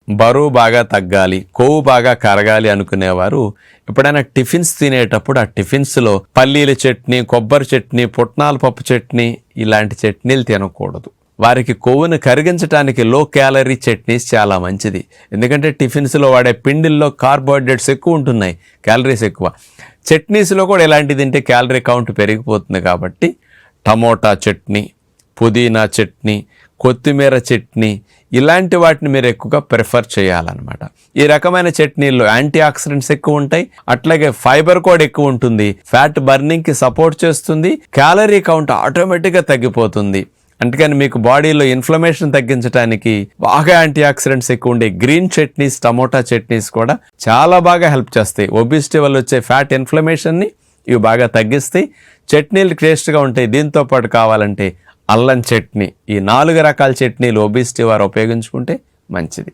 బరువు బాగా తగ్గాలి, కొవ్వు బాగా కరగాలి అనుకునేవారు ఎప్పుడైనా టిఫిన్స్ తినేటప్పుడు ఆ టిఫిన్స్లో పల్లీల చట్నీ, కొబ్బరి చట్నీ, పుట్నాల పప్పు చట్నీ ఇలాంటి చట్నీలు తినకూడదు. వారికి కొవ్వును కరిగించడానికి లో క్యాలరీ చట్నీస్ చాలా మంచిది. ఎందుకంటే టిఫిన్స్లో వాడే పిండిల్లో కార్బోహైడ్రేట్స్ ఎక్కువ ఉంటున్నాయి, క్యాలరీస్ ఎక్కువ. చట్నీస్లో కూడా ఇలాంటి తింటే క్యాలరీ కౌంట్ పెరిగిపోతుంది. కాబట్టి టమోటా చట్నీ, పుదీనా చట్నీ, కొత్తిమీర చట్నీ ఇలాంటి వాటిని మీరు ఎక్కువగా ప్రిఫర్ చేయాలన్నమాట. ఈ రకమైన చట్నీల్లో యాంటీ ఆక్సిడెంట్స్ ఎక్కువ ఉంటాయి, అట్లాగే ఫైబర్ కూడా ఎక్కువ ఉంటుంది, ఫ్యాట్ బర్నింగ్కి సపోర్ట్ చేస్తుంది, క్యాలరీ కౌంట్ ఆటోమేటిక్గా తగ్గిపోతుంది. అందుకని మీకు బాడీలో ఇన్ఫ్లమేషన్ తగ్గించడానికి బాగా యాంటీ ఆక్సిడెంట్స్ ఎక్కువ ఉండే గ్రీన్ చట్నీస్, టమోటా చట్నీస్ కూడా చాలా బాగా హెల్ప్ చేస్తాయి. ఒబిసిటీ వల్ల వచ్చే ఫ్యాట్ ఇన్ఫ్లమేషన్ని ఇవి బాగా తగ్గిస్తాయి. చట్నీలు టేస్ట్గా ఉంటాయి. దీంతో పాటు కావాలంటే అల్లం చట్నీ, ఈ 4 రకాల చట్నీలు ఒబిసిటీ వారు ఉపయోగించుకుంటే మంచిది.